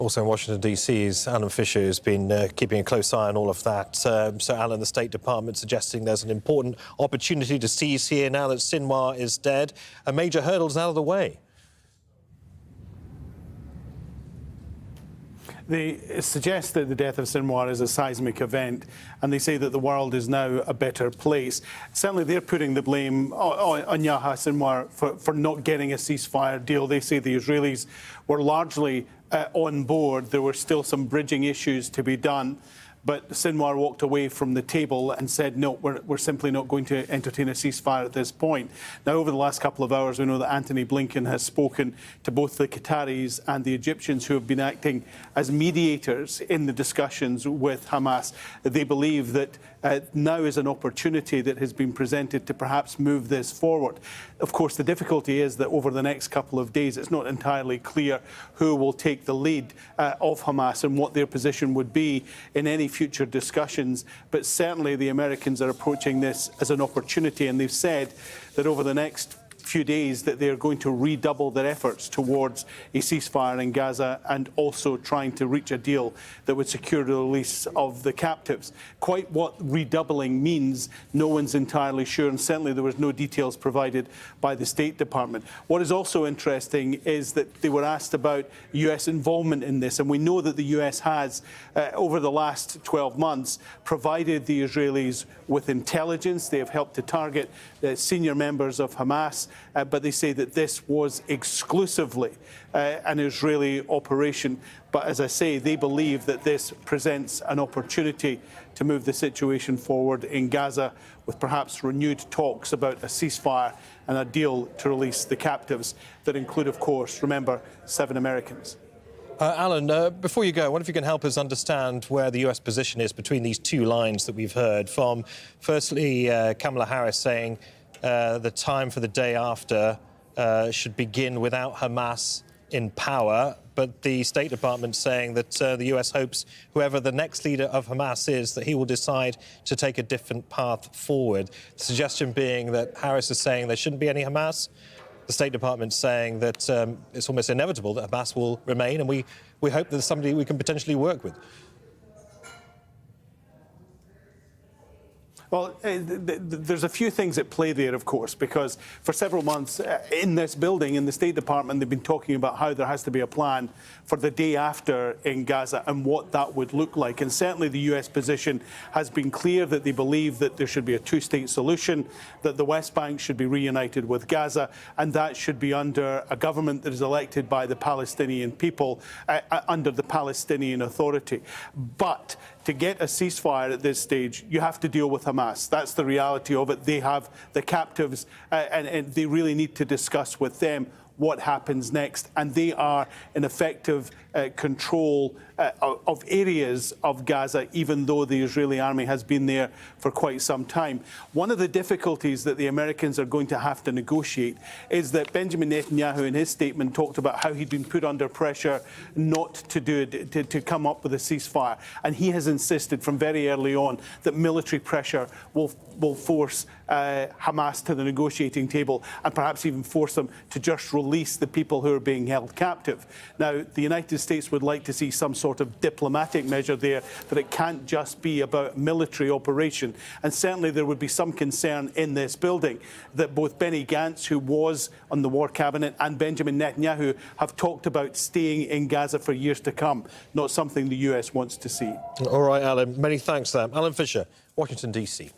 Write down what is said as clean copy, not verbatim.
Also in Washington, D.C. is Alan Fisher, who's been keeping a close eye on all of that. So, Alan, the State Department suggesting there's an important opportunity to seize here now that Sinwar is dead. A major hurdle's out of the way. They suggest that the death of Sinwar is a seismic event, and they say that the world is now a better place. Certainly they're putting the blame on Yahya Sinwar for not getting a ceasefire deal. They say the Israelis were largely on board. There were still some bridging issues to be done. But Sinwar walked away from the table and said, no, we're simply not going to entertain a ceasefire at this point. Now, over the last couple of hours, we know that Antony Blinken has spoken to both the Qataris and the Egyptians who have been acting as mediators in the discussions with Hamas. They believe that now is an opportunity that has been presented to perhaps move this forward. Of course, the difficulty is that over the next couple of days, it's not entirely clear who will take the lead of Hamas and what their position would be in any future discussions. But certainly the Americans are approaching this as an opportunity, and they've said that over the next few days that they're going to redouble their efforts towards a ceasefire in Gaza and also trying to reach a deal that would secure the release of the captives. Quite what redoubling means, no one's entirely sure, and certainly there was no details provided by the State Department. What is also interesting is that they were asked about US involvement in this, and we know that the US has, over the last 12 months, provided the Israelis with intelligence. They have helped to target senior members of Hamas. But they say that this was exclusively an Israeli operation. But as I say, they believe that this presents an opportunity to move the situation forward in Gaza with perhaps renewed talks about a ceasefire and a deal to release the captives that include, of course, remember, 7 Americans. Alan, before you go, I wonder if you can help us understand where the US position is between these two lines that we've heard from, firstly, Kamala Harris saying the time for the day after should begin without Hamas in power, but the State Department saying that the US hopes whoever the next leader of Hamas is, that he will decide to take a different path forward. The suggestion being that Harris is saying there shouldn't be any Hamas. The State Department saying that it's almost inevitable that Hamas will remain, and we hope that there's somebody we can potentially work with. Well, there's a few things at play there, of course, because for several months in this building, in the State Department, they've been talking about how there has to be a plan for the day after in Gaza and what that would look like. And certainly the US position has been clear that they believe that there should be a two-state solution, that the West Bank should be reunited with Gaza, and that should be under a government that is elected by the Palestinian people, under the Palestinian Authority. But to get a ceasefire at this stage, you have to deal with Hamas. That's the reality of it. They have the captives, and they really need to discuss with them what happens next. And they are in effective control of areas of Gaza, even though the Israeli army has been there for quite some time. One of the difficulties that the Americans are going to have to negotiate is that Benjamin Netanyahu in his statement talked about how he'd been put under pressure not to do it, to come up with a ceasefire. And he has insisted from very early on that military pressure will force Hamas to the negotiating table and perhaps even force them to just release the people who are being held captive. Now, the United States would like to see some sort of diplomatic measure there, that it can't just be about military operation. And certainly there would be some concern in this building that both Benny Gantz, who was on the War Cabinet, and Benjamin Netanyahu have talked about staying in Gaza for years to come, not something the US wants to see. All right, Alan, many thanks, Alan Fisher, Washington, D.C.